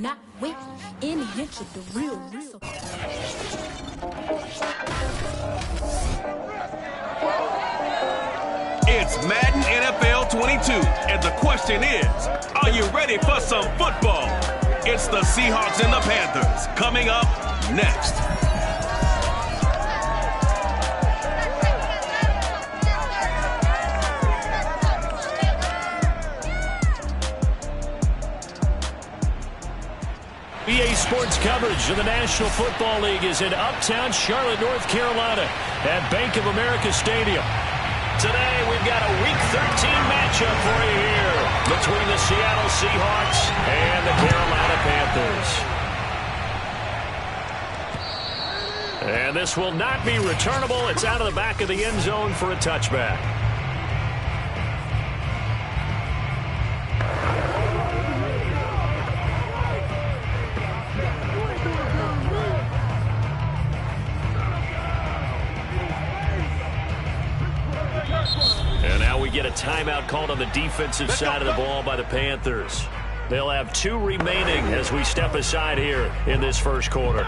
Not wait any inch of the real. It's Madden NFL 22, and the question is, are you ready for some football? It's the Seahawks and the Panthers coming up next. EA Sports coverage of the National Football League is in uptown Charlotte, North Carolina at Bank of America Stadium. Today, we've got a Week 13 matchup for you here between the Seattle Seahawks and the Carolina Panthers. And this will not be returnable. It's out of the back of the end zone for a touchback. And now we get a timeout called on the defensive side of the ball by the Panthers. They'll have 2 remaining as we step aside here in this first quarter.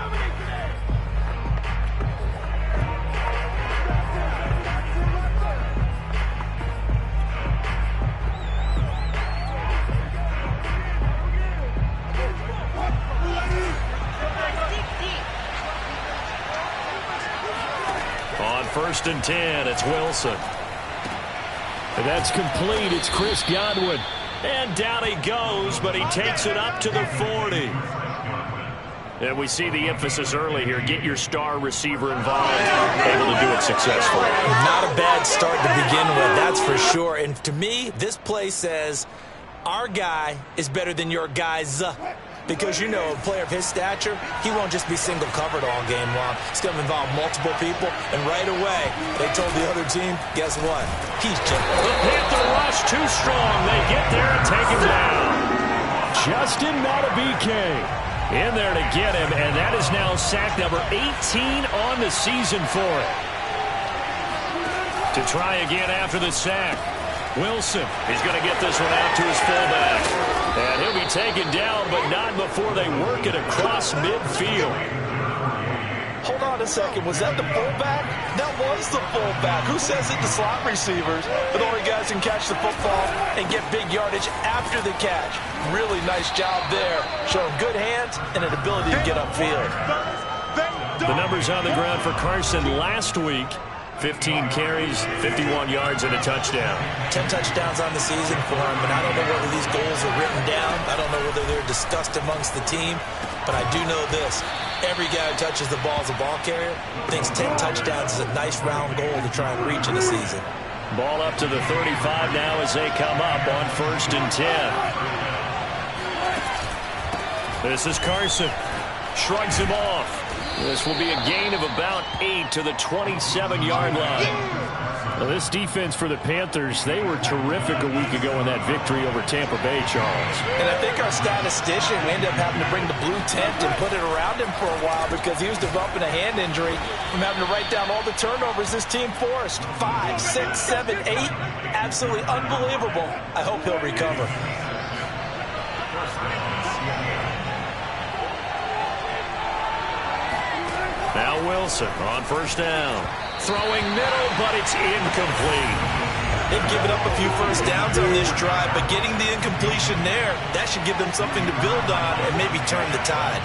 On 1st and 10, it's Wilson. And that's complete. It's Chris Godwin. And down he goes, but he takes it up to the 40. And we see the emphasis early here. Get your star receiver involved. Able to do it successfully. Not a bad start to begin with, that's for sure. And to me, this play says our guy is better than your guys. Because, you know, a player of his stature, he won't just be single covered all game long. It's going to involve multiple people. And right away, they told the other team, guess what? He's just... The Panther rush too strong. They get there and take him down. Justin Madubuike in there to get him. And that is now sack number 18 on the season for it. To try again after the sack. Wilson, he's going to get this one out to his fullback. And he'll be taken down, but not before they work it across midfield. Hold on a second. Was that the fullback? That was the fullback. Who says it? The slot receivers. But only guys can catch the football and get big yardage after the catch. Really nice job there. Showing good hands and an ability to get upfield. The numbers on the ground for Carson last week. 15 carries, 51 yards, and a touchdown. 10 touchdowns on the season for him, but I don't know whether these goals are written down. I don't know whether they're discussed amongst the team, but I do know this. Every guy who touches the ball as a ball carrier thinks 10 touchdowns is a nice round goal to try and reach in a season. Ball up to the 35 now as they come up on 1st and 10. This is Carson. Shrugs him off. This will be a gain of about 8 to the 27-yard line. Now, this defense for the Panthers, they were terrific a week ago in that victory over Tampa Bay, Charles. And I think our statistician, we ended up having to bring the blue tent and put it around him for a while because he was developing a hand injury from having to write down all the turnovers this team forced. 5, 6, 7, 8. Absolutely unbelievable. I hope he'll recover. Now Wilson on 1st down. Throwing middle, but it's incomplete. They've given up a few first downs on this drive, but getting the incompletion there, that should give them something to build on and maybe turn the tide.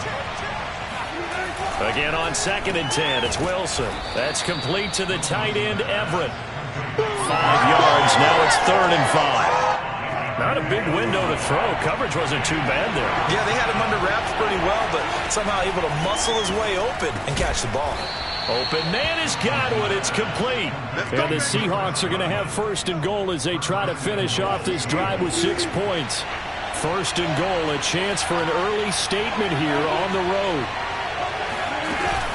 Again on 2nd and 10, it's Wilson. That's complete to the tight end, Everett. 5 yards, now it's 3rd and 5. Not a big window to throw. Coverage wasn't too bad there. Yeah, they had him under wraps pretty well, but somehow able to muscle his way open and catch the ball. Open man is Godwin. It's complete. And the Seahawks are going to have 1st and goal as they try to finish off this drive with 6 points. 1st and goal, a chance for an early statement here on the road.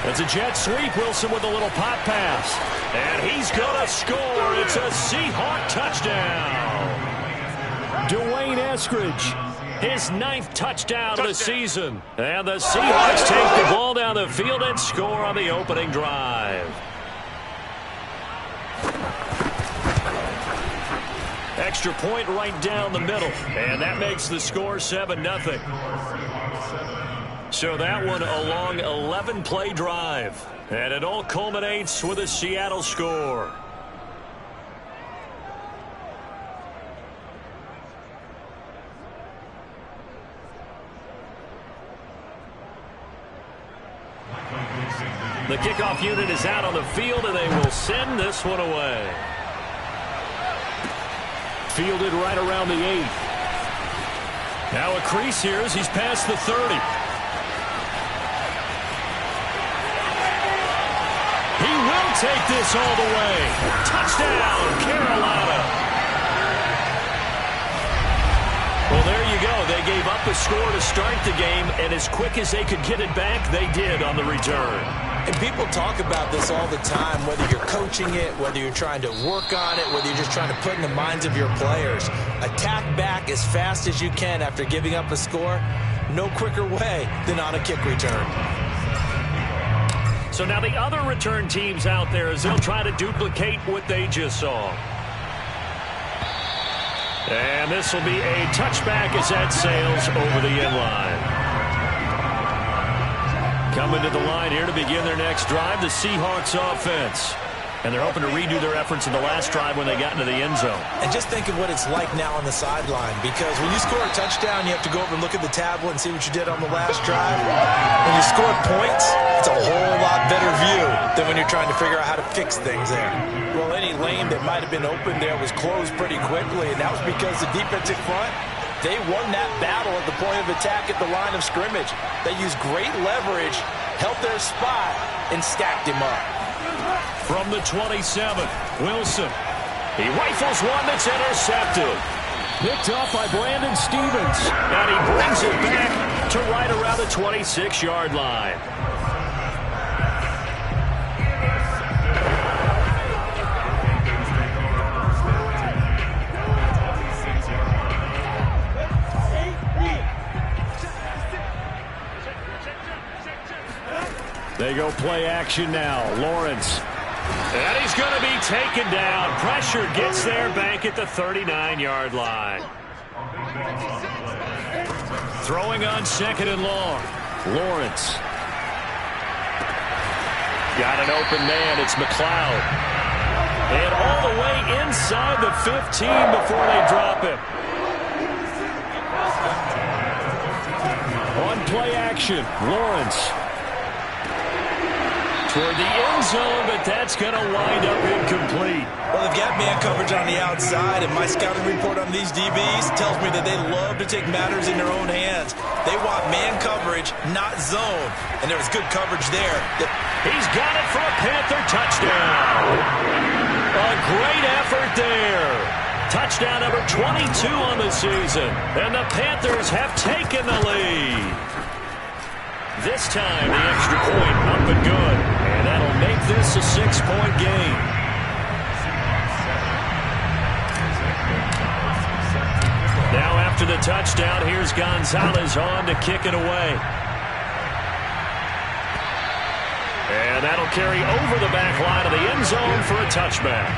It's a jet sweep. Wilson with a little pop pass. And he's going to score. It's a Seahawk touchdown. Dwayne Eskridge, his 9th touchdown of the season. And the Seahawks take the ball down the field and score on the opening drive. Extra point right down the middle. And that makes the score 7-0. So that one a long 11-play drive. And it all culminates with a Seattle score. The kickoff unit is out on the field, and they will send this one away. Fielded right around the 8. Now a crease here as he's past the 30. He will take this all the way. Touchdown, Carolina. Well, there you go. They gave up a score to start the game, and as quick as they could get it back, they did on the return. And people talk about this all the time, whether you're coaching it, whether you're trying to work on it, whether you're just trying to put in the minds of your players. Attack back as fast as you can after giving up a score. No quicker way than on a kick return. So now the other return teams out there as they'll try to duplicate what they just saw. And this will be a touchback as that sails over the end line. Coming to the line here to begin their next drive, the Seahawks offense. And they're hoping to redo their efforts in the last drive when they got into the end zone. And just think of what it's like now on the sideline, because when you score a touchdown, you have to go over and look at the tablet and see what you did on the last drive. When you score points, it's a whole lot better view than when you're trying to figure out how to fix things there. Well, any lane that might have been open there was closed pretty quickly, and that was because the defensive front, they won that battle at the point of attack at the line of scrimmage. They used great leverage, held their spot, and stacked him up. From the 27, Wilson. He rifles one that's intercepted. Picked off by Brandon Stevens. And he brings it back to right around the 26-yard line. They go play action now. Lawrence. And he's going to be taken down. Pressure gets there back at the 39-yard line. Throwing on second and long. Lawrence. Got an open man. It's McLeod. And all the way inside the 15 before they drop him. On play action, Lawrence. Toward the end zone, but that's going to wind up incomplete. Well, they've got man coverage on the outside, and my scouting report on these DBs tells me that they love to take matters in their own hands. They want man coverage, not zone, and there was good coverage there. He's got it for a Panther touchdown. A great effort there. Touchdown number 22 on the season, and the Panthers have taken the lead. This time, the extra point up and good. And that'll make this a 6-point game. Now after the touchdown, here's Gonzalez on to kick it away. And that'll carry over the back line of the end zone for a touchback.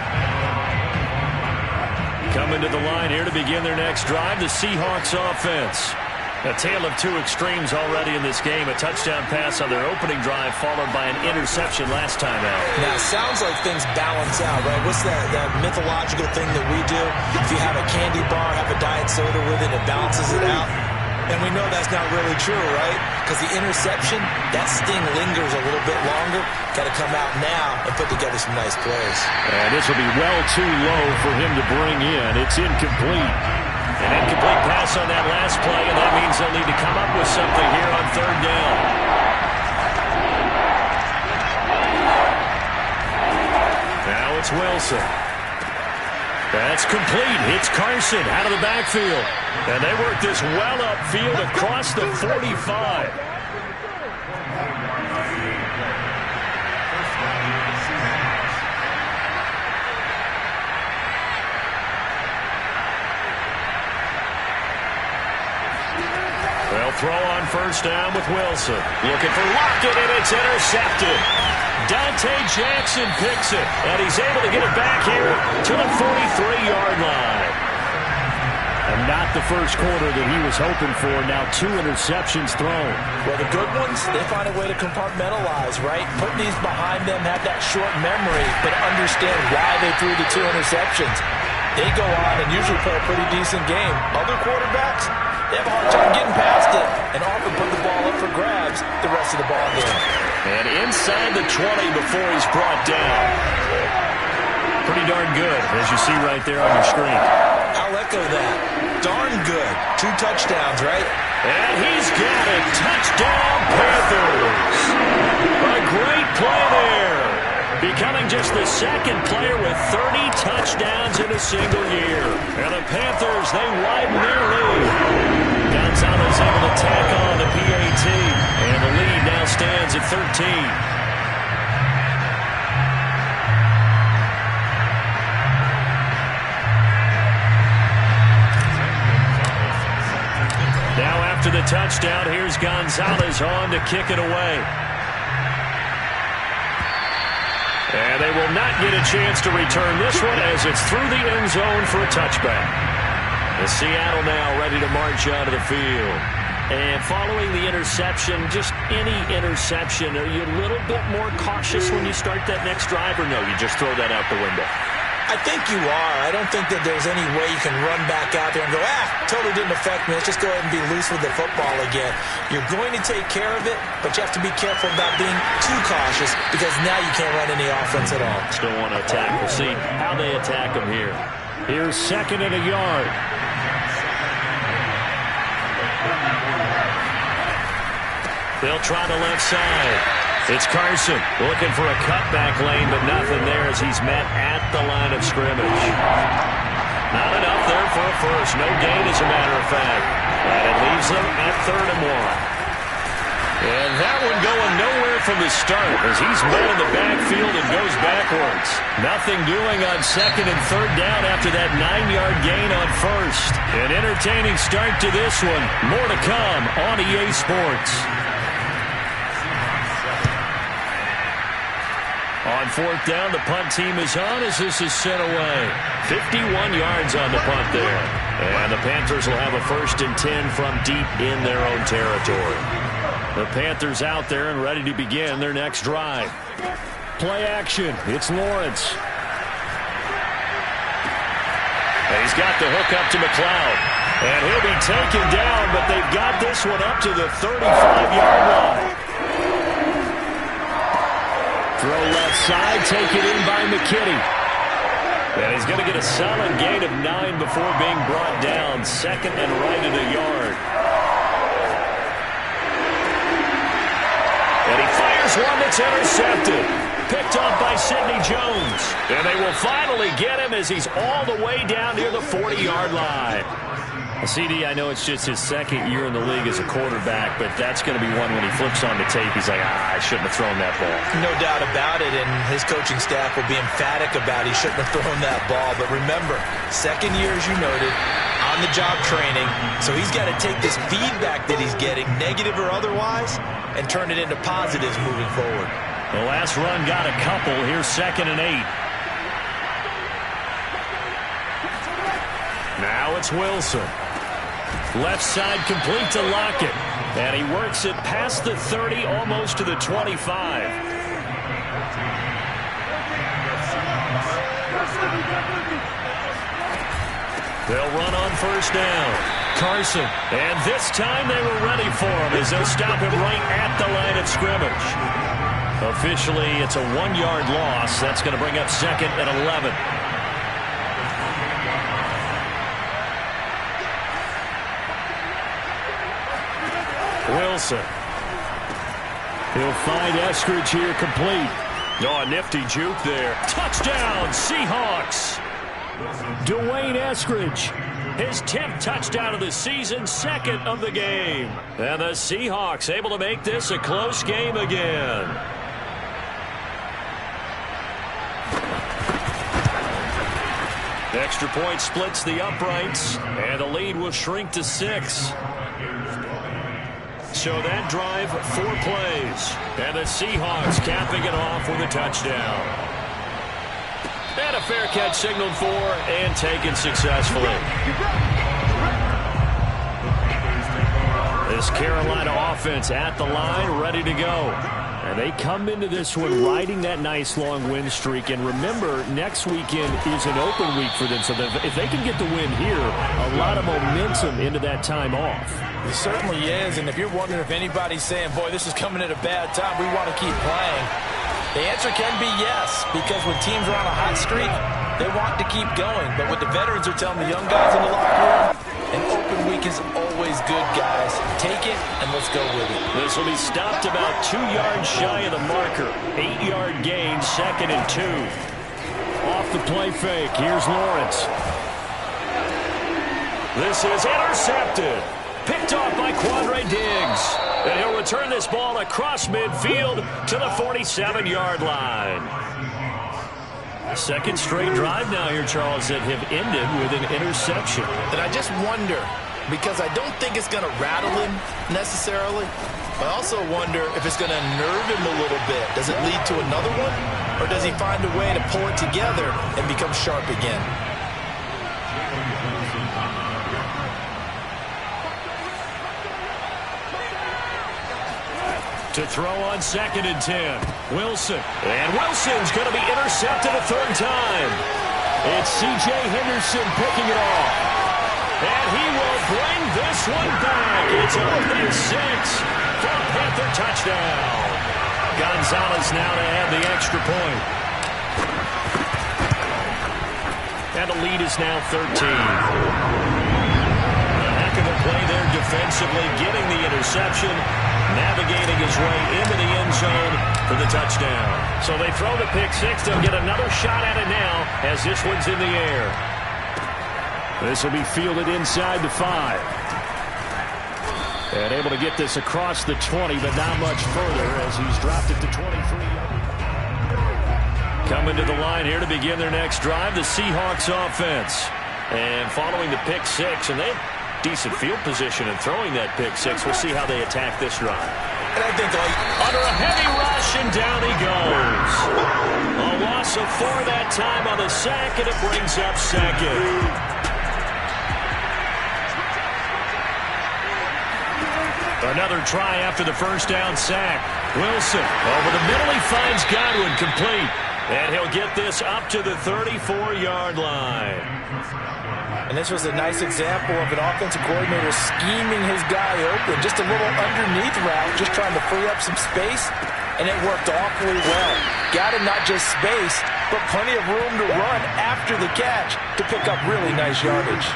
Coming to the line here to begin their next drive, the Seahawks offense. A tale of two extremes already in this game. A touchdown pass on their opening drive followed by an interception last time out. Now, it sounds like things balance out, right? What's that mythological thing that we do? If you have a candy bar, have a diet soda with it, it balances it out. And we know that's not really true, right? Because the interception, that sting lingers a little bit longer. Got to come out now and put together some nice plays. And this will be well too low for him to bring in. It's incomplete. An incomplete pass on that last play, and that means they'll need to come up with something here on third down. Now it's Wilson. That's complete. It's Carson out of the backfield. And they work this well upfield across the 45. They'll throw on first down with Wilson. Looking for Lockett, and it's intercepted. Dante Jackson picks it, and he's able to get it back here to the 43-yard line. And not the first quarter that he was hoping for. Now 2 interceptions thrown. Well, the good ones, they find a way to compartmentalize, right? Put these behind them, have that short memory, but understand why they threw the 2 interceptions. They go on and usually play a pretty decent game. Other quarterbacks, they have a hard time getting past it and often put the ball up for grabs the rest of the ball game. And inside the 20 before he's brought down. Pretty darn good, as you see right there on your screen. I'll echo that. Darn good. 2 touchdowns, right? And he's got it. Touchdown, Panthers. A great play there. Becoming just the second player with 30 touchdowns in a single year. And the Panthers, they widen their lead. Gonzalez able to tack on the PAT. And the lead now stands at 13. Now after the touchdown, here's Gonzalez on to kick it away. And they will not get a chance to return this one as it's through the end zone for a touchback. The Seattle now ready to march out of the field. And following the interception, just any interception, are you a little bit more cautious when you start that next drive, or no, you just throw that out the window? I think you are. I don't think that there's any way you can run back out there and go, totally didn't affect me. Let's just go ahead and be loose with the football again. You're going to take care of it, but you have to be careful about being too cautious because now you can't run any offense at all. Still want to attack. We'll see how they attack him here. Here's 2nd and a yard. They'll try the left side. It's Carson looking for a cutback lane, but nothing there as he's met at the line of scrimmage. Not enough there for a first. No gain, as a matter of fact. And it leaves them at 3rd and 1. And that one going nowhere from the start as he's met in the backfield and goes backwards. Nothing doing on 2nd and 3rd down after that 9-yard gain on 1st. An entertaining start to this one. More to come on EA Sports. On 4th down, the punt team is on as this is sent away. 51 yards on the punt there. And the Panthers will have a 1st and 10 from deep in their own territory. The Panthers out there and ready to begin their next drive. Play action. It's Lawrence. And he's got the hook up to McLeod. And he'll be taken down, but they've got this one up to the 35-yard line. Throw left side, take it in by McKinney. And he's going to get a solid gain of 9 before being brought down. 2nd and right at a yard. And he fires one that's intercepted. Picked off by Sidney Jones. And they will finally get him as he's all the way down near the 40-yard line. CD, I know it's just his 2nd year in the league as a quarterback, but that's going to be one when he flips on the tape, he's like, I shouldn't have thrown that ball. No doubt about it, and his coaching staff will be emphatic about he shouldn't have thrown that ball. But remember, 2nd year, as you noted, on-the-job training, so he's got to take this feedback that he's getting, negative or otherwise, and turn it into positives moving forward. The last run got a couple. Here's 2nd and 8. Now it's Wilson. Left side complete to Lockett. And he works it past the 30, almost to the 25. They'll run on 1st down. Carson. And this time they were ready for him as they'll stop him right at the line of scrimmage. Officially, it's a 1-yard loss. That's going to bring up 2nd and 11. Wilson. He'll find Eskridge here complete. Oh, a nifty juke there. Touchdown, Seahawks. Dwayne Eskridge, his 10th touchdown of the season, 2nd of the game. And the Seahawks able to make this a close game again. Extra point splits the uprights, and the lead will shrink to 6. So that drive, 4 plays. And the Seahawks capping it off with a touchdown. And a fair catch signaled for and taken successfully. This Carolina offense at the line, ready to go. And they come into this one riding that nice long win streak. And remember, next weekend is an open week for them. So if they can get the win here, a lot of momentum into that time off. It certainly is. And if you're wondering if anybody's saying, boy, this is coming at a bad time, we want to keep playing, the answer can be yes. Because when teams are on a hot streak, they want to keep going. But what the veterans are telling the young guys in the locker room, an open week is always good, guys. Take it, and let's go with it. This will be stopped about 2 yards shy of the marker. 8-yard gain, 2nd and 2. Off the play fake, here's Lawrence. This is intercepted. Picked off by Quandre Diggs. And he'll return this ball across midfield to the 47-yard line. Second straight drive now here, Charles, that have ended with an interception. And I just wonder, because I don't think it's going to rattle him necessarily. I also wonder if it's going to nerve him a little bit. Does it lead to another one? Or does he find a way to pull it together and become sharp again? To throw on 2nd and 10. Wilson. And Wilson's going to be intercepted a third time. It's C.J. Henderson picking it off. And he will bring this one back. It's a pick six for a Panther touchdown. Gonzalez now to add the extra point. And the lead is now 13. A heck of a play there defensively, getting the interception. Navigating his way into the end zone for the touchdown. So they throw the pick six. They'll get another shot at it now as this one's in the air. This will be fielded inside the 5. And able to get this across the 20, but not much further as he's dropped it to 23. Coming to the line here to begin their next drive, the Seahawks offense. And following the pick six, and they decent field position and throwing that pick six. We'll see how they attack this drive. And I think under a heavy rush, and down he goes. A loss of 4 that time on the sack, and it brings up 2nd. Another try after the first down sack. Wilson over the middle. He finds Godwin complete. And he'll get this up to the 34-yard line. And this was a nice example of an offensive coordinator scheming his guy open. Just a little underneath route, just trying to free up some space, and it worked awfully well. Got him not just space, but plenty of room to run after the catch to pick up really nice yardage.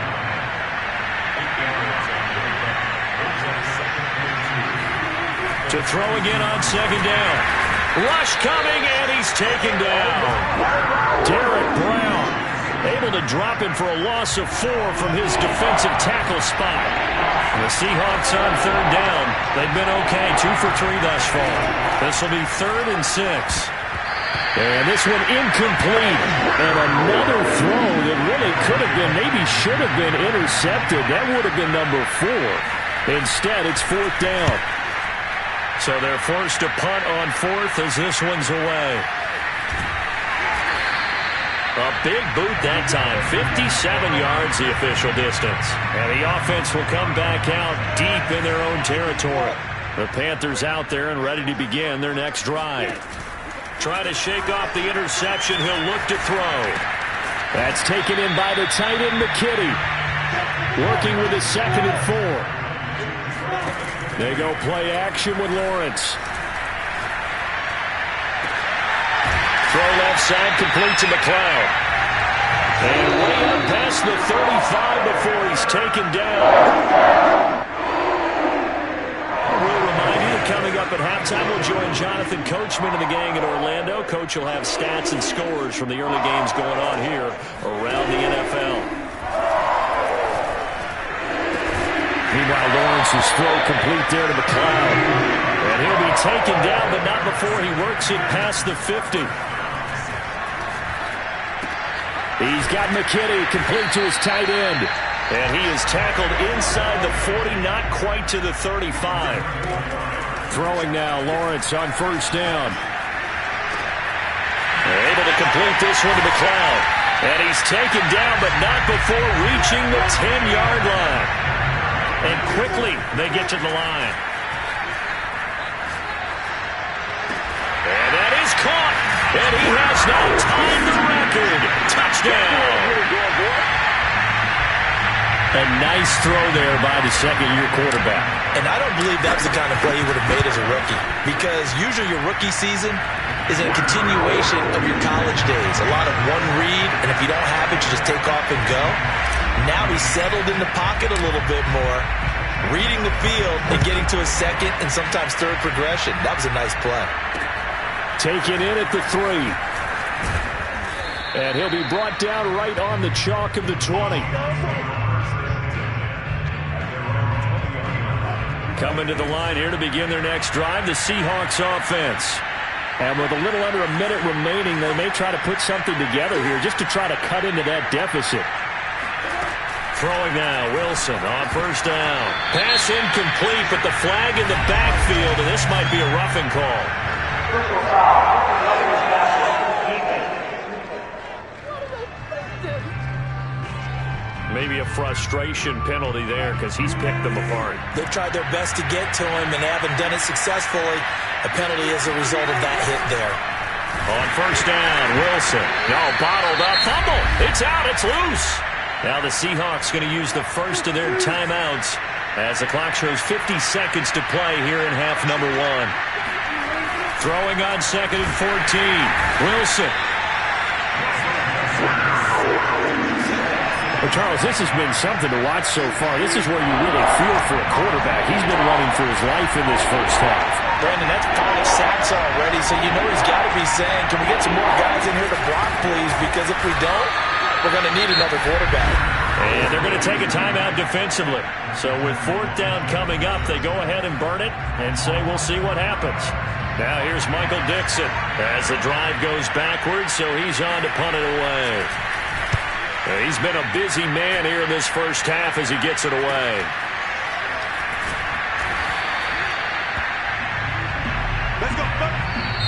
To throw again on 2nd down. Rush coming, and he's taken down. Derek Brown able to drop him for a loss of 4 from his defensive tackle spot. And the Seahawks on 3rd down. They've been okay, 2 for 3 thus far. This will be 3rd and 6. And this one incomplete. And another throw that really could have been, maybe should have been intercepted. That would have been number 4. Instead, it's 4th down. So they're forced to punt on 4th as this one's away. A big boot that time, 57 yards the official distance. And the offense will come back out deep in their own territory. The Panthers out there and ready to begin their next drive. Trying to shake off the interception, he'll look to throw. That's taken in by the tight end McKitty. Working with his 2nd and 4. They go play action with Lawrence. Throw left side, complete to McLeod. And way up past the 35 before he's taken down. We'll remind you that coming up at halftime, we'll join Jonathan Coachman and the gang in Orlando. Coach will have stats and scores from the early games going on here around the NFL. Meanwhile, Lawrence's throw complete there to McLeod. And he'll be taken down, but not before he works it past the 50. He's got McKitty complete to his tight end. And he is tackled inside the 40, not quite to the 35. Throwing now, Lawrence on 1st down. Able to complete this one to McLeod. And he's taken down, but not before reaching the 10-yard line. And quickly they get to the line. And that is caught. And he has now tied the record. Touchdown. A nice throw there by the second-year quarterback. And I don't believe that was the kind of play he would have made as a rookie, because usually your rookie season is a continuation of your college days. A lot of one read, and if you don't have it, you just take off and go. Now he's settled in the pocket a little bit more, reading the field and getting to a second and sometimes third progression. That was a nice play. Taken in at the 3. And he'll be brought down right on the chalk of the 20. Coming to the line here to begin their next drive, the Seahawks offense. And with a little under a minute remaining, they may try to put something together here just to try to cut into that deficit. Throwing now, Wilson on first down. Pass incomplete, but the flag in the backfield, and this might be a roughing call. Maybe a frustration penalty there because he's picked them apart. They've tried their best to get to him and haven't done it successfully. A penalty is a result of that hit there. On first down, Wilson. No, bottled up. Fumble. It's out. It's loose. Now the Seahawks going to use the first of their timeouts as the clock shows 50 seconds to play here in half number 1. Throwing on 2nd and 14. Wilson. Well, Charles, this has been something to watch so far. This is where you really feel for a quarterback. He's been running for his life in this first half. Brandon, that's 5 sacks already, so you know he's got to be saying, can we get some more guys in here to block, please? Because if we don't, we're going to need another quarterback. And they're going to take a timeout defensively. So with 4th down coming up, they go ahead and burn it and say, we'll see what happens. Now here's Michael Dixon as the drive goes backwards, so he's on to punt it away. He's been a busy man here in this first half as he gets it away.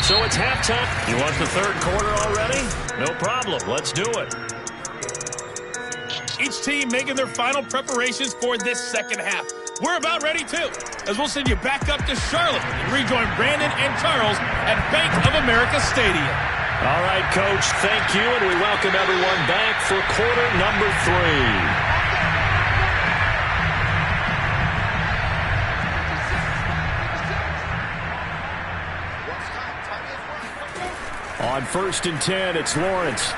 So it's halftime. You want the third quarter already? No problem. Let's do it. Each team making their final preparations for this second half. We're about ready, too, as we'll send you back up to Charlotte and rejoin Brandon and Charles at Bank of America Stadium. All right, Coach, thank you, and we welcome everyone back for quarter number 3. On 1st and 10, it's Lawrence.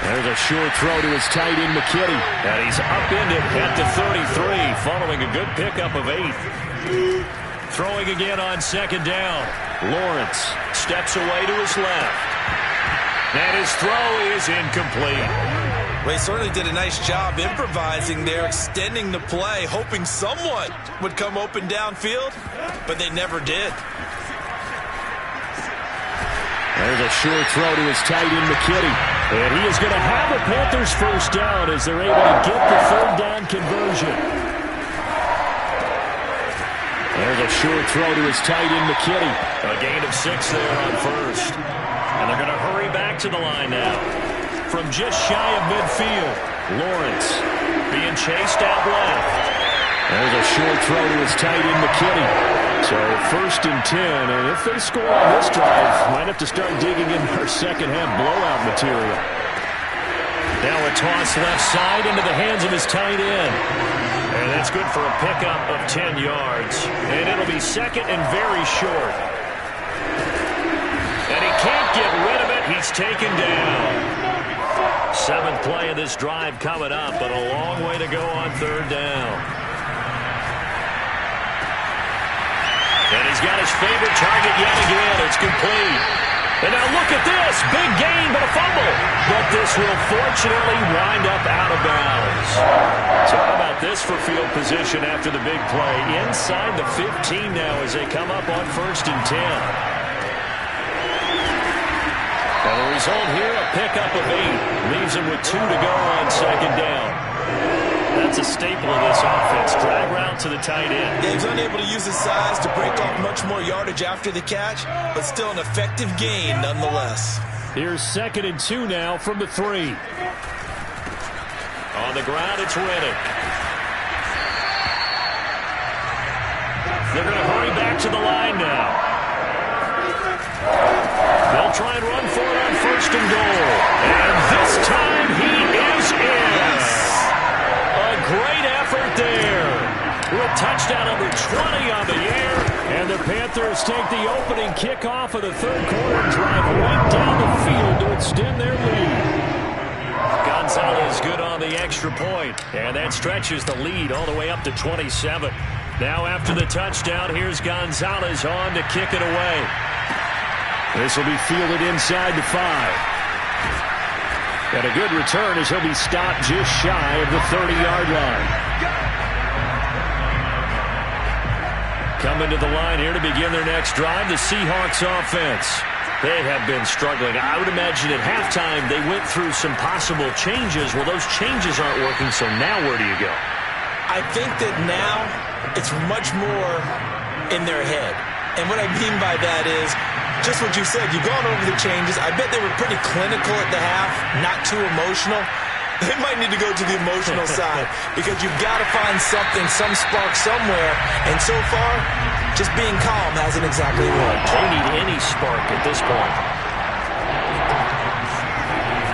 There's a short throw to his tight end, McKitty. And he's upended at the 33, following a good pickup of 8. Throwing again on 2nd down. Lawrence steps away to his left. And his throw is incomplete. Well, he certainly did a nice job improvising there, extending the play, hoping someone would come open downfield, but they never did. There's a short throw to his tight end, McKitty. And he is going to have a Panthers first down as they're able to get the 3rd down conversion. There's a short throw to his tight end, McKitty. A gain of 6 there on 1st. And they're going to hurry back to the line now. From just shy of midfield, Lawrence being chased out left. There's a short throw to his tight end, McKitty. So 1st and 10, and if they score on this drive, might have to start digging in their second half blowout material. Now a toss left side into the hands of his tight end. And that's good for a pickup of 10 yards. And it'll be 2nd and very short. And he can't get rid of it. He's taken down. 7th play of this drive coming up, but a long way to go on 3rd down. And he's got his favorite target yet again. It's complete. And now look at this. Big gain, but a fumble. But this will fortunately wind up out of bounds. So how about this for field position after the big play? Inside the 15 now as they come up on 1st and 10. And the result here, a pickup of 8. Leaves him with 2 to go on 2nd down. That's a staple of this offense. Drag route to the tight end. Yeah, he's unable to use his size to break off much more yardage after the catch, but still an effective gain nonetheless. Here's 2nd and 2 now from the 3. On the ground, it's Reddick. They're going to hurry back to the line now. They'll try and run for it on first and goal. And this time he is in. A great effort there. With touchdown number 20 on the air. And the Panthers take the opening kickoff of the third quarter and drive right down the field to extend their lead. Gonzalez good on the extra point. And that stretches the lead all the way up to 27. Now after the touchdown, here's Gonzalez on to kick it away. This will be fielded inside the 5. And a good return as he'll be stopped just shy of the 30-yard line. Coming to the line here to begin their next drive, the Seahawks offense. They have been struggling. I would imagine at halftime they went through some possible changes. Well, those changes aren't working, so now where do you go? I think that now it's much more in their head. And what I mean by that is just what you said. You've gone over the changes. I bet they were pretty clinical at the half, not too emotional. They might need to go to the emotional side because you've got to find something, some spark somewhere. And so far, just being calm hasn't exactly worked. They need any spark at this point.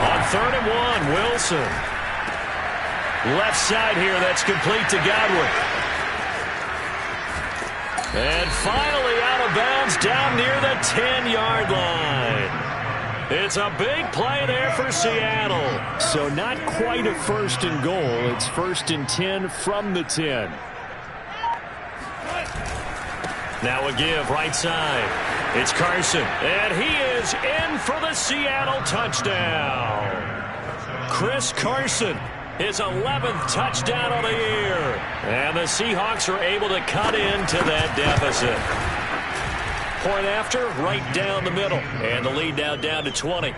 On 3rd and 1, Wilson. Left side here, that's complete to Godwin. And finally out of bounds down near the 10-yard line. It's a big play there for Seattle. So not quite a first and goal. It's 1st and 10 from the 10. Now a give right side. It's Carson. And he is in for the Seattle touchdown. Chris Carson. His 11th touchdown of the year. And the Seahawks are able to cut into that deficit. Point after, right down the middle. And the lead now down to 20. A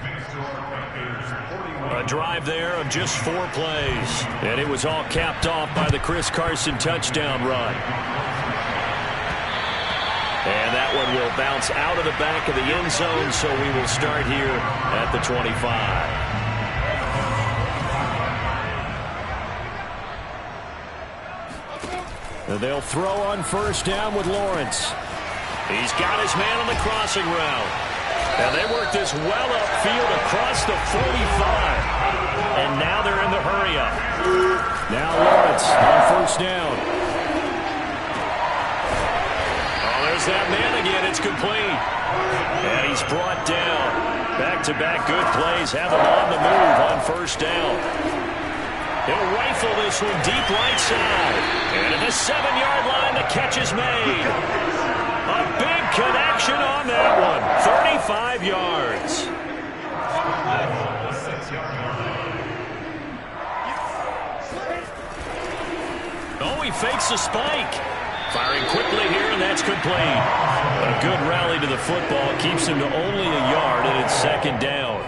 drive there of just 4 plays. And it was all capped off by the Chris Carson touchdown run. And that one will bounce out of the back of the end zone, so we will start here at the 25. They'll throw on first down with Lawrence. He's got his man on the crossing route. And they work this well upfield across the 45. And now they're in the hurry-up. Now Lawrence on first down. Oh, there's that man again. It's complete. And he's brought down. Back-to-back good plays have him on the move on first down. He'll rifle this one deep right side. And at the 7-yard line, the catch is made. A big connection on that one. 35 yards. Oh, he fakes a spike. Firing quickly here, and that's complete. A good rally to the football. Keeps him to only a yard, and it's 2nd down.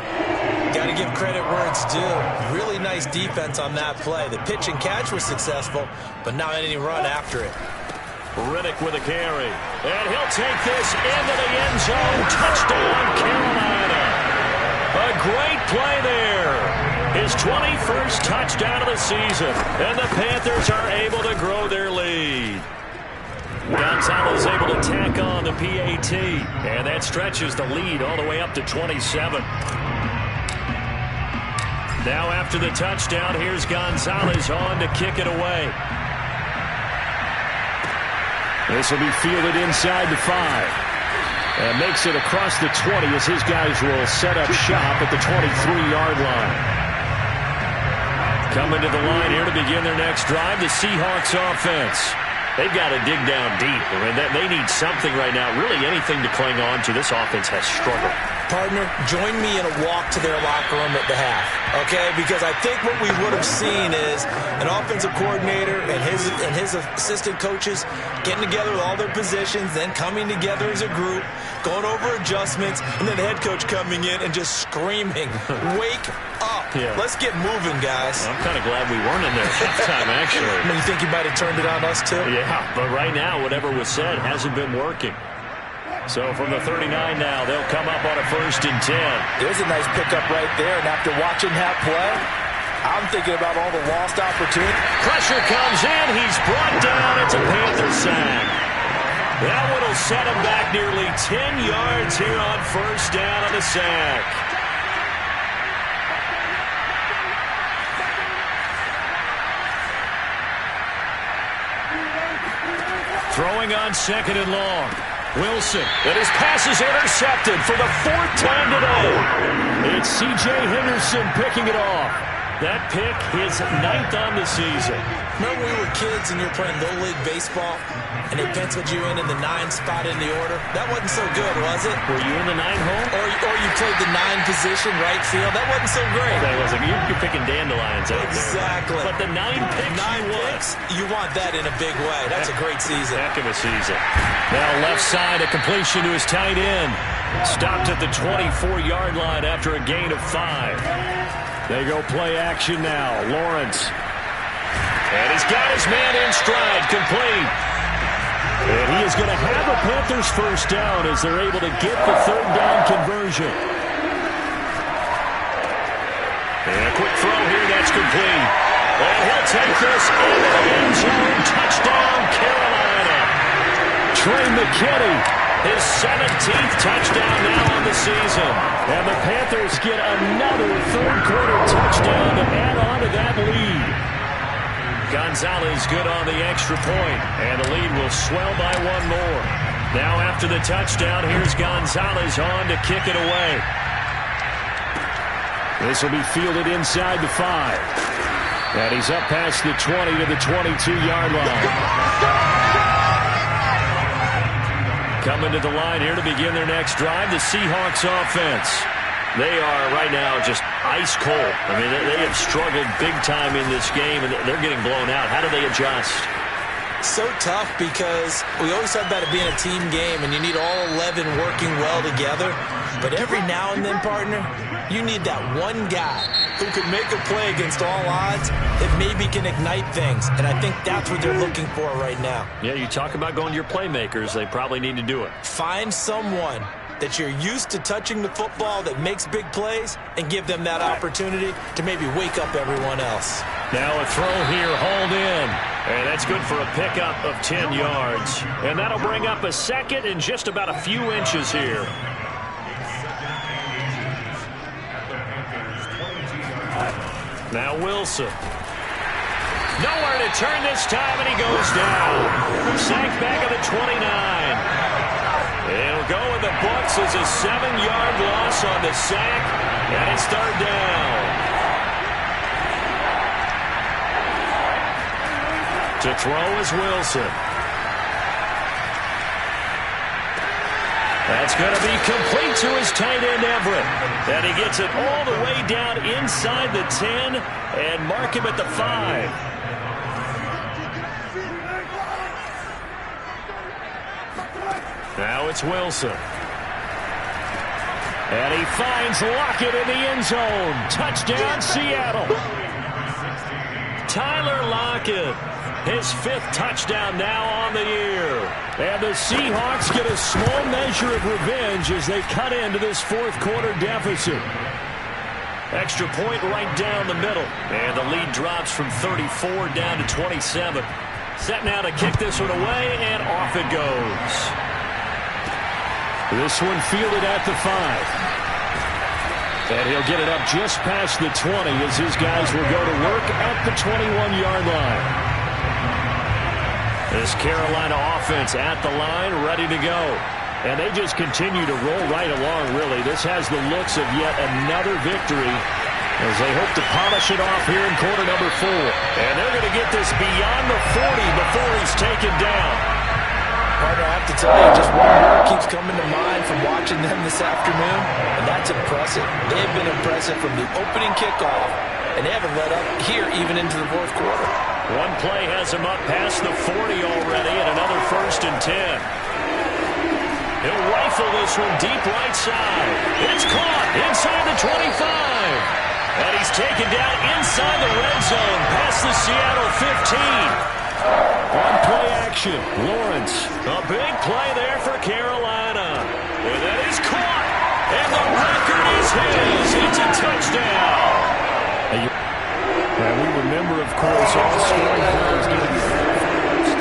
Got to give credit where it's due. Really nice defense on that play. The pitch and catch was successful, but not any run after it. Riddick with a carry. And he'll take this into the end zone. Touchdown, Carolina. A great play there. His 21st touchdown of the season. And the Panthers are able to grow their lead. Gonzalez able to tack on the PAT. And that stretches the lead all the way up to 27. Now after the touchdown, here's Gonzalez on to kick it away. This will be fielded inside the 5. And makes it across the 20 as his guys will set up shop at the 23-yard line. Coming to the line here to begin their next drive, the Seahawks offense. They've got to dig down deep. I mean, they need something right now, really anything to cling on to. This offense has struggled. Partner, join me in a walk to their locker room at the half, okay? Because I think what we would have seen is an offensive coordinator and his assistant coaches getting together with all their positions, then coming together as a group, going over adjustments, and then the head coach coming in and just screaming, wake up. Yeah. Let's get moving, guys. I'm kind of glad we weren't in there at halftime, actually. You think you might have turned it on us, too? Yeah, but right now, whatever was said hasn't been working. So from the 39 now, they'll come up on a 1st and 10. There's a nice pickup right there, and after watching that play, I'm thinking about all the lost opportunity. Pressure comes in. He's brought down. It's a Panther sack. That one will set him back nearly 10 yards here on first down on the sack. Throwing on second and long. Wilson, and his pass is intercepted for the 4th time today. It's C.J. Henderson picking it off. That pick, his 9th on the season. Remember we were kids and you were playing Little League Baseball, and they penciled you in the 9 spot in the order? That wasn't so good, was it? Were you in the 9 hole? Or you played the 9 position, right field? That wasn't so great. That wasn't. You're picking dandelions out exactly. there. But the 9 picks, 9 picks, you want that in a big way. That's a great season. Heck of a season. Now left side, a completion to his tight end. Stopped at the 24-yard line after a gain of 5. They go play action now. Lawrence. And he's got his man in stride, complete. And he is going to have a Panthers first down as they're able to get the 3rd down conversion. And a quick throw here, that's complete. And he'll take this into the end zone. Touchdown, Carolina. Trey McKinney, his 17th touchdown now on the season. And the Panthers get another 3rd quarter touchdown to add on to that lead. Gonzalez good on the extra point, and the lead will swell by 1 more. Now after the touchdown, here's Gonzalez on to kick it away. This will be fielded inside the 5. And he's up past the 20 to the 22-yard line. Coming to the line here to begin their next drive, the Seahawks offense. They are right now just ice cold. I mean, they have struggled big time in this game, and they're getting blown out. How do they adjust? So tough because we always talk about it being a team game, and you need all 11 working well together. But every now and then, partner, you need that one guy who can make a play against all odds that maybe can ignite things. And I think that's what they're looking for right now. Yeah, you talk about going to your playmakers. They probably need to do it. Find someone that you're used to touching the football that makes big plays and give them that opportunity to maybe wake up everyone else. Now a throw here, hauled in. And that's good for a pickup of 10 yards. And that'll bring up a 2nd and just about a few inches here. Now Wilson. Nowhere to turn this time, and he goes down. Sacked back at the 29. He'll go in the books as a 7-yard loss on the sack, and it's 3rd down. To throw is Wilson. That's going to be complete to his tight end, Everett. And he gets it all the way down inside the 10 and mark him at the 5. Now it's Wilson. And he finds Lockett in the end zone. Touchdown, Seattle. Tyler Lockett, his 5th touchdown now on the year. And the Seahawks get a small measure of revenge as they cut into this 4th quarter deficit. Extra point right down the middle. And the lead drops from 34 down to 27. Set now to kick this one away, and off it goes. This one fielded at the 5. And he'll get it up just past the 20 as his guys will go to work at the 21-yard line. This Carolina offense at the line, ready to go. And they just continue to roll right along, really. This has the looks of yet another victory as they hope to polish it off here in quarter number 4. And they're going to get this beyond the 40 before he's taken down. Partner, I have to tell you, just one word keeps coming to mind from watching them this afternoon, and that's impressive. They've been impressive from the opening kickoff, and they haven't let up here even into the 4th quarter. One play has him up past the 40 already, and another 1st and 10. He'll rifle this one deep right side. It's caught inside the 25. And he's taken down inside the red zone past the Seattle 15. On play action, Lawrence. A big play there for Carolina. And that is caught. And the record is his. It's a touchdown. And we remember, of course, all scoring players getting first.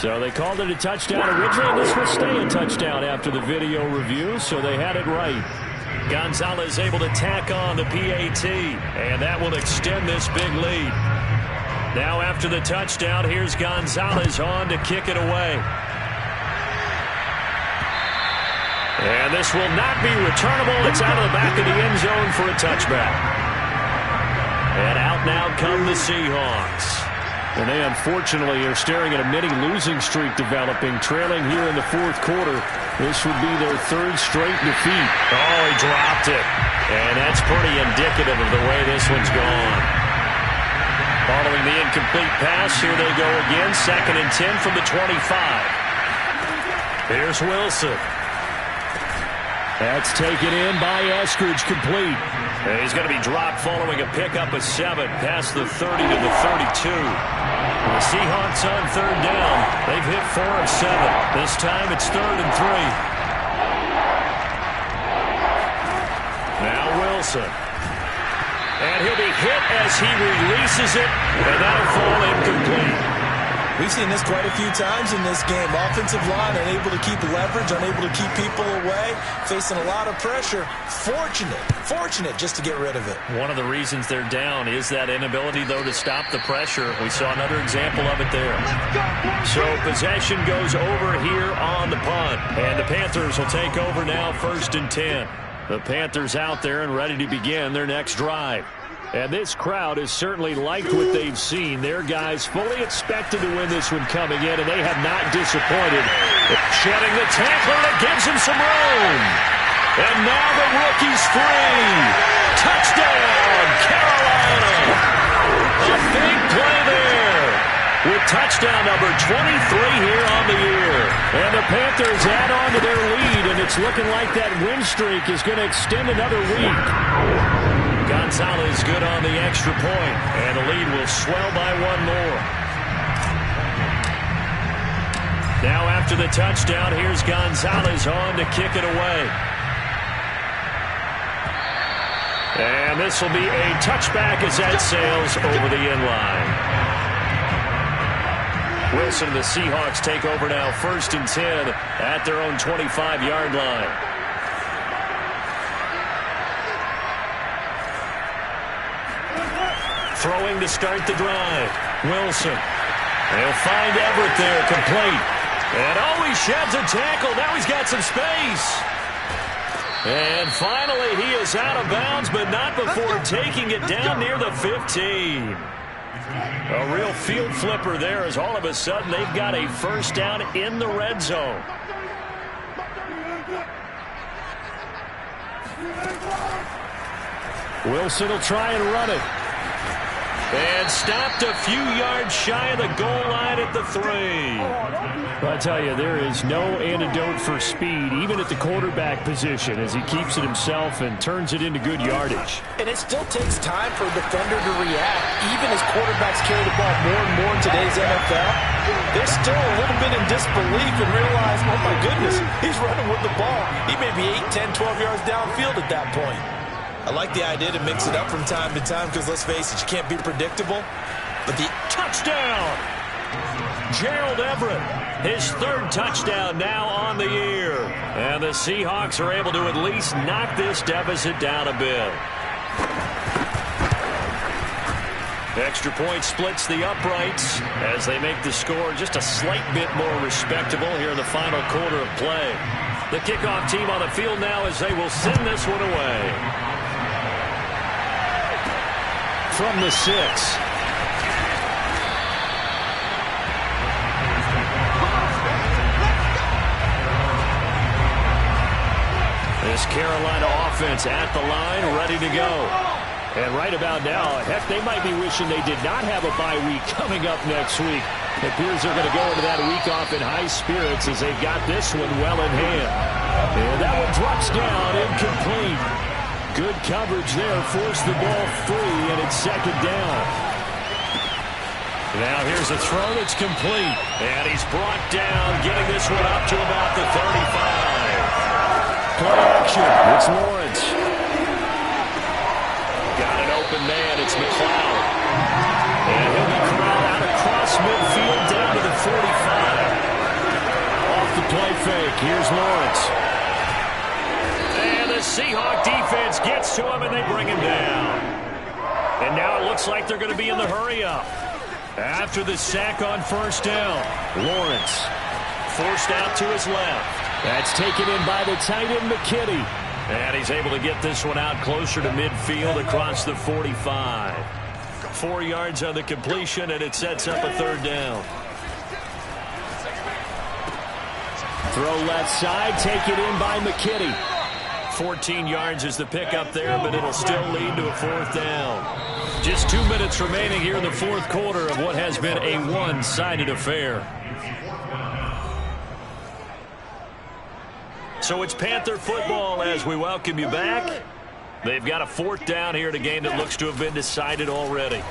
So they called it a touchdown originally, and this will stay a touchdown after the video review, so they had it right. Gonzalez able to tack on the PAT, and that will extend this big lead. Now after the touchdown, here's Gonzalez on to kick it away. And this will not be returnable. It's out of the back of the end zone for a touchback. And out now come the Seahawks. And they unfortunately are staring at a mini losing streak developing, trailing here in the fourth quarter. This would be their third straight defeat. Oh, he dropped it. And that's pretty indicative of the way this one's gone. Following the incomplete pass, here they go again. 2nd and 10 from the 25. Here's Wilson. That's taken in by Eskridge, complete. And he's going to be dropped following a pickup of 7 past the 30 to the 32. The Seahawks on 3rd down. They've hit 4 of 7. This time it's 3rd and 3. Now Wilson. And he'll be hit as he releases it, and that'll fall incomplete. We've seen this quite a few times in this game. Offensive line unable to keep leverage, unable to keep people away, facing a lot of pressure. Fortunate just to get rid of it. One of the reasons they're down is that inability, though, to stop the pressure. We saw another example of it there. So possession goes over here on the punt, and the Panthers will take over now, 1st and 10. The Panthers out there and ready to begin their next drive. And this crowd has certainly liked what they've seen. Their guys fully expected to win this one coming in, and they have not disappointed. Shedding the tackler that gives him some room. And now the rookie's free. Touchdown, Carolina. A big play there. With touchdown number 23 here on the year. And the Panthers add on to their lead, and it's looking like that win streak is going to extend another week. Gonzalez good on the extra point, and the lead will swell by 1 more. Now after the touchdown, here's Gonzalez on to kick it away. And this will be a touchback as that sails over the end line. Wilson and the Seahawks take over now, 1st and 10 at their own 25-yard line. Throwing to start the drive. Wilson. They'll find Everett there, complete. And oh, he sheds a tackle. Now he's got some space. And finally, he is out of bounds, but not before taking it down near the 15. A real field flipper there, as all of a sudden they've got a 1st down in the red zone. Wilson will try and run it. And stopped a few yards shy of the goal line at the 3. I tell you, there is no antidote for speed, even at the quarterback position, as he keeps it himself and turns it into good yardage. And it still takes time for a defender to react. Even as quarterbacks carry the ball more and more in today's NFL, they're still a little bit in disbelief and realize, oh my goodness, he's running with the ball. He may be 8, 10, 12 yards downfield at that point. I like the idea to mix it up from time to time because, let's face it, you can't be predictable. But the touchdown! Gerald Everett, his 3rd touchdown now on the year. And the Seahawks are able to at least knock this deficit down a bit. Extra point splits the uprights as they make the score just a slight bit more respectable here in the final quarter of play. The kickoff team on the field now as they will send this one away. From the 6. This Carolina offense at the line, ready to go. And right about now, heck, they might be wishing they did not have a bye week coming up next week. It appears they're going to go into that week off in high spirits as they've got this one well in hand. And that one drops down, incomplete. Good coverage there, forced the ball free, and it's 2nd down. Now here's a throw that's complete, and he's brought down, getting this one up to about the 35. Play action, it's Lawrence. Got an open man, it's McLeod. And he'll be corralled out across midfield down to the 45. off the play fake. Here's Lawrence. And the Seahawk defense gets to him, and they bring him down. And now it looks like they're going to be in the hurry-up. After the sack on first down, Lawrence forced out to his left. That's taken in by the tight end, McKinney. And he's able to get this one out closer to midfield across the 45. 4 yards on the completion, and it sets up a third down. Throw left side, taken in by McKinney. 14 yards is the pickup there, but it'll still lead to a fourth down. Just 2 minutes remaining here in the fourth quarter of what has been a one-sided affair. So it's Panther football as we welcome you back. They've got a fourth down here in a game that looks to have been decided already.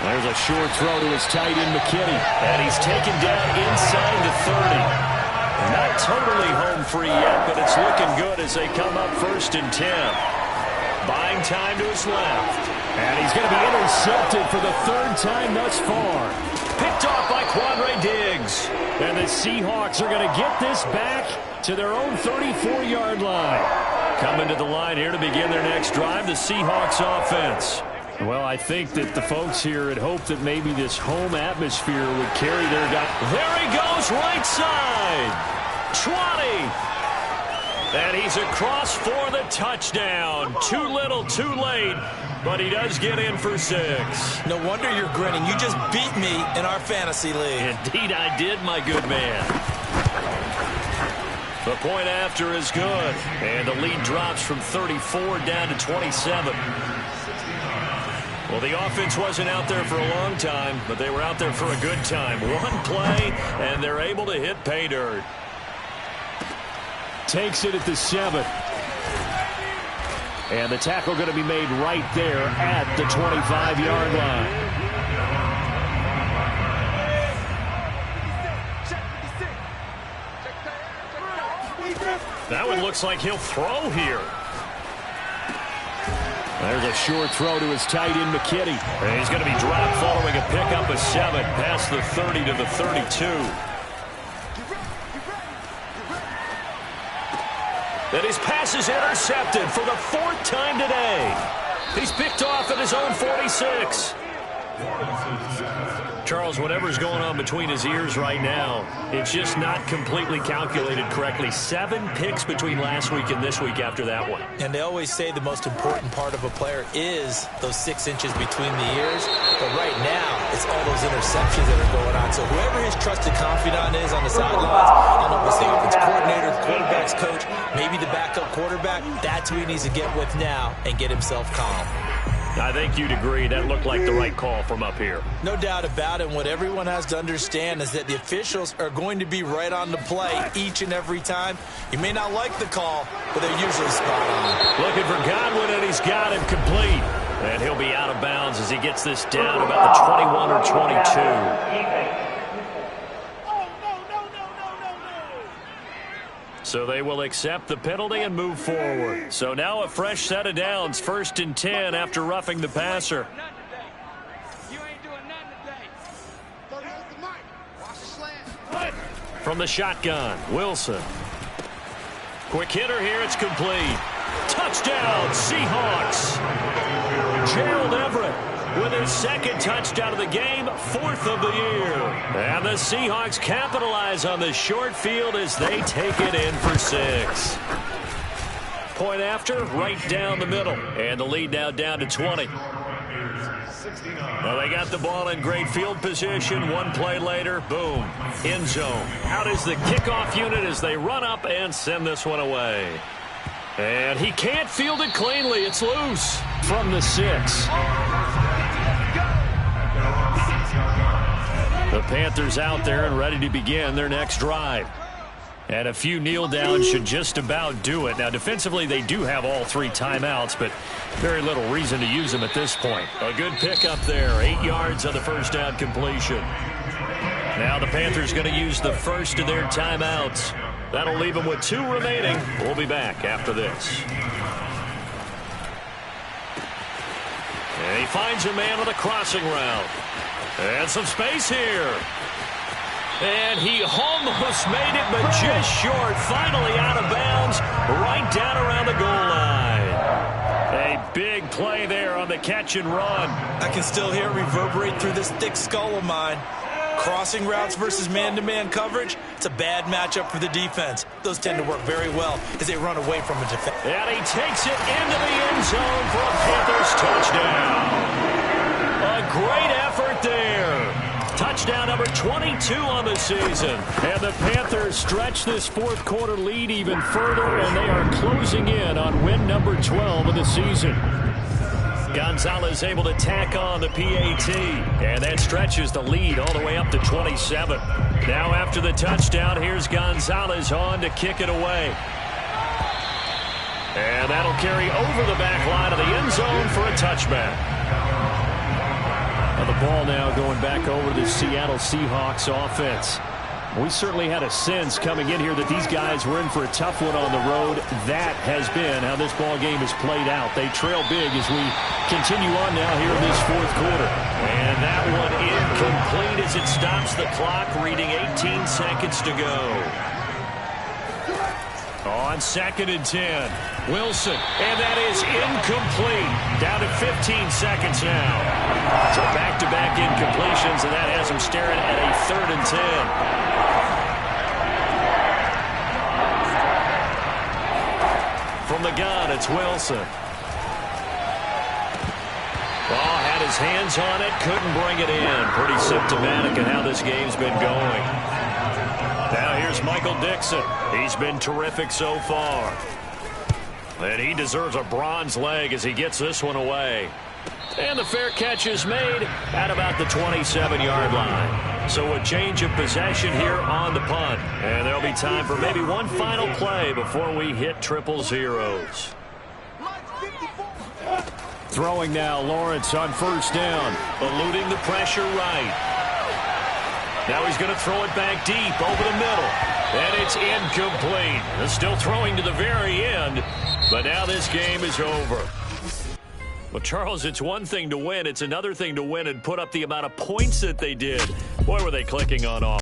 There's a short throw to his tight end, McKinney. And he's taken down inside the 30. Not totally home free yet, but it's looking good as they come up 1st and 10. Buying time to his left. And he's going to be intercepted for the 3rd time thus far. Picked off by Quandre Diggs. And the Seahawks are going to get this back to their own 34-yard line. Coming to the line here to begin their next drive, the Seahawks offense. Well, I think that the folks here had hoped that maybe this home atmosphere would carry their guy. There he goes, right side. 20. And he's across for the touchdown. Too little, too late. But he does get in for 6. No wonder you're grinning. You just beat me in our fantasy league. Indeed I did, my good man. The point after is good. And the lead drops from 34 down to 27. Well, the offense wasn't out there for a long time, but they were out there for a good time. One play, and they're able to hit pay dirt. Takes it at the 7. And the tackle going to be made right there at the 25-yard line. That one looks like he'll throw here. There's a short throw to his tight end, McKinney. And he's going to be dropped following a pickup of 7 past the 30 to the 32. And his pass is intercepted for the 4th time today. He's picked off at his own 46. Charles, whatever's going on between his ears right now, it's just not completely calculated correctly. 7 picks between last week and this week after that one. And they always say the most important part of a player is those 6 inches between the ears. But right now, it's all those interceptions that are going on. So whoever his trusted confidant is on the sidelines, I don't know if it's the offense coordinator, quarterback's coach, maybe the backup quarterback, that's who he needs to get with now and get himself calm. I think you'd agree that looked like the right call from up here. No doubt about it. What everyone has to understand is that the officials are going to be right on the play each and every time. You may not like the call, but they're usually spot on. Looking for Godwin, and he's got him complete. And he'll be out of bounds as he gets this down about the 21 or 22. So they will accept the penalty and move forward. So now a fresh set of downs, 1st and 10 after roughing the passer. From the shotgun, Wilson. Quick hitter here, it's complete. Touchdown, Seahawks. Gerald Everett with his 2nd touchdown of the game, 4th of the year. And the Seahawks capitalize on the short field as they take it in for 6. Point after, right down the middle. And the lead now down to 20. Well, they got the ball in great field position. One play later, boom, end zone. Out is the kickoff unit as they run up and send this one away. And he can't field it cleanly. It's loose from the 6. The Panthers out there and ready to begin their next drive. And a few kneel downs should just about do it. Now, defensively, they do have all 3 timeouts, but very little reason to use them at this point. A good pickup there, 8 yards on the first down completion. Now the Panthers going to use the first of their timeouts. That'll leave them with 2 remaining. We'll be back after this. And he finds a man on a crossing route. And some space here. And he almost made it, but just short. Finally out of bounds, right down around the goal line. A big play there on the catch and run. I can still hear it reverberate through this thick skull of mine. Crossing routes versus man-to-man coverage, it's a bad matchup for the defense. Those tend to work very well as they run away from a defense. And he takes it into the end zone for a Panthers touchdown. A great effort there. Touchdown number 22 on the season. And the Panthers stretch this fourth quarter lead even further, and they are closing in on win number 12 of the season. Gonzalez able to tack on the PAT, and that stretches the lead all the way up to 27. Now after the touchdown, here's Gonzalez on to kick it away. And that'll carry over the back line of the end zone for a touchback. Now the ball now going back over the Seattle Seahawks offense. We certainly had a sense coming in here that these guys were in for a tough one on the road. That has been how this ball game has played out. They trail big as we continue on now here in this fourth quarter. And that one incomplete as it stops the clock, reading 18 seconds to go. On 2nd and 10, Wilson, and that is incomplete. Down to 15 seconds now. So back-to-back incompletions, and that has him staring at a 3rd and 10. From the gun, it's Wilson. Ball had his hands on it, couldn't bring it in. Pretty symptomatic of how this game's been going. Now here's Michael Dixon. He's been terrific so far. And he deserves a bronze leg as he gets this one away. And the fair catch is made at about the 27-yard line. So a change of possession here on the punt. And there'll be time for maybe one final play before we hit triple zeros. Throwing now, Lawrence on 1st down. Eluding the pressure right. Now he's going to throw it back deep over the middle. And it's incomplete. They're still throwing to the very end. But now this game is over. Well, Charles, it's one thing to win. It's another thing to win and put up the amount of points that they did. Boy, were they clicking on off.